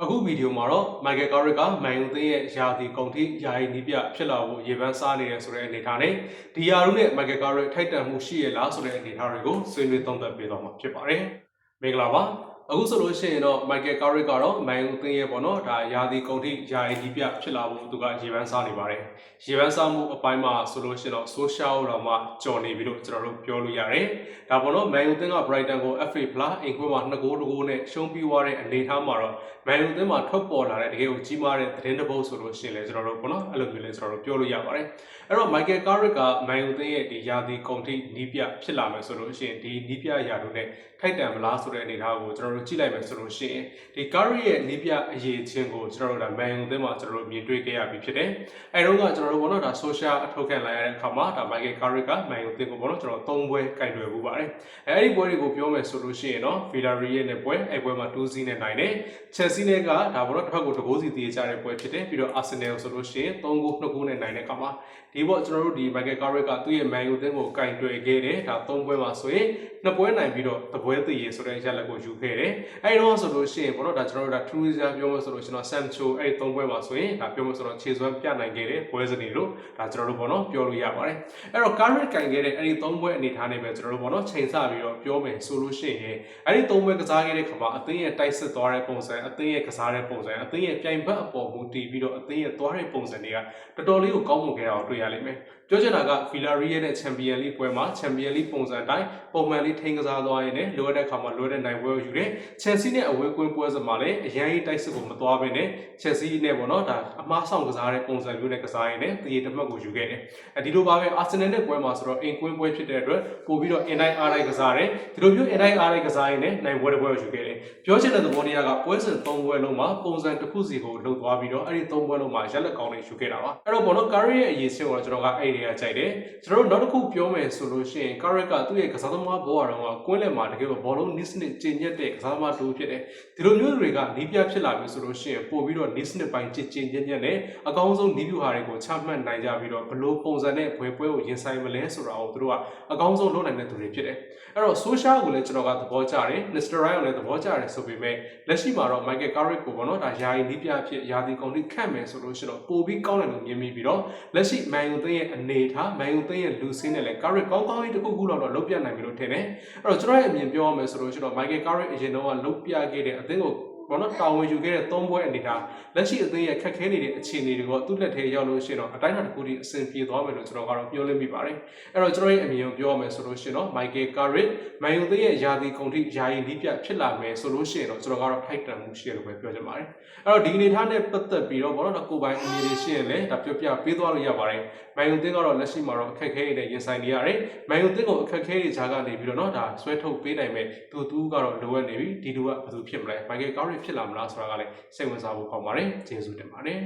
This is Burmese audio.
အခုဗီဒီယိုမှာတော့ Michael Carrick ကမန်ယူသင်းရဲ့ယာတီကုန်ထိယာယီနီးပြဖြစ်လာဖို့ရေပန်းစားနေတယ်ဆိုတဲ့အနေအထားနဲ့ဒီယာရုနဲ့ Michael Carrick ထိုက်တန်မှုရှိရလားဆိုတဲ့အနေအထားတွေကိုဆွေးနွေးသုံးသပ်ပေးသွားမှာဖြစ်ပါတယ်။မင်္ဂလာပါအခုဆိုလို့ရှိရင်တော့ Michael Carrick ကတော့မန်ယူသင်းရဲ့ပေါ့နော်ဒါယာတီကုန်ထိယာယီနီးပြဖြစ်လာဖို့သူကရေပန်းစားနေပါတယ်။ရေပန်းစားမှုအပိုင်းမှာဆိုလို့ရှိရင်တော့ social တော့မှကြော်နေပြီလို့ကျွန်တော်တို့ပြောလို့ရတယ်။ဒါပေါ့နော်မန်ယူသင်းက Brighton ကို FA Plus အင်ကွင်းမှာ2ဂိုးနဲ့ရှုံးပြီးသွားတဲ့အနေအထားမှာတော့မန်ယူသင်းမှာထွက်ပေါ်လာတဲ့တကယ်ကိုကြီးမားတဲ့သတင်းတစ်ပုဒ်ဆိုလို့ရှိရင်လည်းကျွန်တော်တို့ပေါ့နော်အဲ့လိုမျိုးလည်းကျွန်တော်တို့ပြောလို့ရပါတယ်အဲ့တော့ Michael Carrick ကမန်ယူသင်းရဲ့ဒီယာတီကုန်ထိနီးပြဖြစ်လာမယ်ဆိုလို့ရှိရင်ဒီနီးပြရာတို့နဲ့ထိုက်တန်မလားဆိုတဲ့အနေအထားကိုကျွန်တော်တို့ကြည့်လိုက်မယ်ဆိုလို့ရှိရင်ဒီ Carrick ရဲ့နီးပြအရေးချင်းကိုကျွန်တော်တို့ဒါမန်ယူသင်းမှာကျွန်တော်တို့မြင်တွေ့ခဲ့ရပြီဖြစ်တယ်အဲ့တော့ကကျွန်တော်တို့ပေါ့နော်ဒါ social အထောက်ခံလိုက်ရတဲ့အခါမှာဒါ Michael Carrick ကမန်ယူသင်းကိုပေါ့နော်ကျွန်တော်3ပွဲကင်တွယ်မှုပါတယ်အဲ့ဒီပွဲတွေကိုပြောမယ်ဆိုလို့ရှိရင်တော့ Villarreal နဲ့ပွဲအဲ့ပွဲမှာ2-0နဲ့နိုင်တယ် Chelsea နဲ့ကဒါပေါ့နော်တစ်ဖက်ကို2ဂိုးစီတည်ကြတဲ့ပွဲဖြစ်တယ်ပြီးတော့ Arsenal ဆိုလို့ရှိရင်3ဂိုး2ဂိုးနဲ့နိုင်တဲ့အခါမှာဒီပေါ့ကျွန်တော်တို့ဒီ Michael Carrick ကသူ့ရဲ့ Man U တင်းကိုကင်တွယ်ခဲ့တယ်ဒါ3ပွဲမှာဆိုရင်2ပွဲနိုင်ပြီးတော့တပွဲတည်ရဆိုတဲ့ရလဒ်ကိုယူခဲ့တယ်အဲဒီတော့ဆိုလို့ရှိရင်ပေါ့နော်ဒါကျွန်တော်တို့ဒါ True စရာပြောမှဆိုလို့ရှိရင်တော့ Sancho အဲဒီ3ပွဲမှာဆိုရင်ဒါပြောမှဆိုတော့ခြေစွမ်းပြနိုင်ခဲ့တယ်ပွဲစနေလို့ဒါကျွန်တော်တို့ပေါ့နော်ပြောလို့ရပါတယ်အဲ့တော့ Carrick ကင်ခဲ့တဲ့အဲဒီ3ပွဲအနေထားနဲ့ပဲကျွန်တော်တို့ပေါ့နော်ချိန်ဆပြီးတော့ပြောမယ်ဆိုလို့ရှိရင်အဲဒီ3ပွဲကစားခဲ့တဲ့ခါမှာအသင်းရဲ့တိုက်စစ်သွားတဲ့ပုံစံအသင်းရဲ့ကစားတဲ့ပုံစံအသင်းရဲ့ပြိုင်ဘက်အပေါ်မူတည်ပြီးတော့အသင်းရဲ့သွားတဲ့ပုံစံတွေကတော်တော်လေးကိုကောင်းမွန်ခဲ့တာကိုတွေ့ရလိမ့်မယ်ပြောချင်တာက Villarreal နဲ့ Champions League ပွဲမှာ Champions League ပုံစံအတိုင်းပုံမှန်လေးထိန်းကစားသွားရင်းနဲ့လိုအပ်တဲ့ခါမှာလိုအပ်တဲ့နိုင်ပွဲကိုယူတယ် Chelsea နဲ့အဝေးကွင်းပွဲစမှာလည်းအရန်ကြီးတိုက်စစ်ကိုမသွားဘဲနဲ့ Chelsea နဲ့ပေါ့နော်ဒါအမှားဆောင်ကစားတဲ့ပုံစံမျိုးနဲ့ကစားရင်းနဲ့တရေတမတ်ကိုယူခဲ့တယ်ဒီလိုပါပဲ Arsenal နဲ့ပွဲမှာဆိုတော့အင်ကွင်းပွဲဖြစ်တဲ့အတွက်ပို့ပြီးတော့ in-line R-line ကစားတယ်ဒီလိုမျိုး in-line R-line ကစားရင်းနဲ့နိုင်ပွဲတစ်ပွဲကိုယူခဲ့တယ်ပြောချင်တဲ့သဘောတရားကပွဲစဉ်3ပွဲလုံးမှာပုံစံတစ်ခုစီကိုလှုပ်သွားပြီးတော့အဲ့ဒီ3ပွဲလုံးမှာရက်လက်ကောင်းတွေယူခဲ့တာပါအဲ့တော့ပေါ့နော် Carrick ရဲ့အရေးချင်းကိုကျွန်တော်ကအဲ့ဒီကကြိုက်တယ်ကျွန်တော်တို့နောက်တစ်ခုပြောမယ်ဆိုလို့ရှိရင် Carrick ကသူ့ရဲ့ကစားသမားဘောကတော့ကွင်းလယ်မှာတကယ်ဘောလုံး nice နဲ့ကျင်ညက်တဲ့ကစားသမားတူဖြစ်တယ်ဒီလိုမျိုးတွေကနီးပြဖြစ်လာပြီဆိုလို့ရှိရင်ပို့ပြီးတော့ nice နဲ့ပိုင်းကျင်ညက်နဲ့အကောင်းဆုံးနီးပြူဟာတွေကိုချမှတ်နိုင်ကြပြီးတော့ဘလို့ပုံစံနဲ့ပွဲကိုရင်ဆိုင်မလဲဆိုတာကိုသူတို့ကအကောင်းဆုံးလုပ်နိုင်တဲ့သူတွေဖြစ်တယ်အဲ့တော့ social ကိုလည်းကျွန်တော်ကသဘောကျတယ် Mr. Ryan ကိုလည်းသဘောကျတယ်ဆိုပေမဲ့လက်ရှိမှာတော့ Michael Carrick ကိုပေါ့နော်ဒါယာယီနီးပြဖြစ်ယာတီကုန်ထိခတ်မယ်ဆိုလို့ရှိရင်တော့ပိုပြီးကောင်းတယ်လို့မြင်မိပြီးတော့လက်ရှိ Man U သင်းရဲ့အနေထား Man U သင်းရဲ့လူစင်းနဲ့လည်း Carrick ကောင်းကြီးတစ်ခုလောက်တော့လုပ်ပြနိုင်ပြီလို့ထင်တယ်အဲ့တော့ကျွန်တော်ရဲ့အမြင်ပြောရမယ်ဆိုလို့ရှိရင်တော့ Michael Carrick အရင်တော့လုပ်ပြခဲ့တဲ့အသင်းကိုဘောနော်တာဝန်ယူခဲ့တဲ့3ပွဲအနေထားလက်ရှိအသင်းရဲ့ခက်ခဲနေတဲ့အခြေအနေတွေကိုသူ့လက်ထဲရောက်လို့ရှိရင်တော့အတိုင်းအတာတစ်ခုထိအဆင်ပြေသွားမယ်လို့ကျွန်တော်ကတော့ပြောလို့မိပါတယ်အဲ့တော့ကျွန်တော်ရဲ့အမြင်ကိုပြောရမယ်ဆိုလို့ရှိရင်တော့ Michael Carrick မန်ယူသင်းရဲ့ယာတီကုန်ထိယာယီနီးပြဖြစ်လာမယ်ဆိုလို့ရှိရင်တော့ကျွန်တော်ကတော့ထိုက်တန်မှုရှိတယ်လို့ပဲပြောချင်ပါတယ်အဲ့တော့ဒီအနေထားနဲ့ပတ်သက်ပြီးတော့ဘောနော်ကိုပိုင်အမြင်တွေရှိရင်လည်းဒါပြောပြပေးသွားလို့ရပါတယ်မန်ယူသင်းကတော့လက်ရှိမှာတော့အခက်ခဲတွေရင်ဆိုင်နေရတယ်မန်ယူသင်းကိုအခက်ခဲတွေကြားကနေပြီးတော့เนาะဒါဆွဲထုတ်ပေးနိုင်မဲ့သူကတော့လိုအပ်နေပြီဒီလူကဘယ်သူဖြစ်မလဲ Michael Carrick ဖြစ်လာမလားဆိုတာကလည်းစိတ်ဝင်စားဖို့ကောင်းပါတယ်ကျေးဇူးတင်ပါတယ်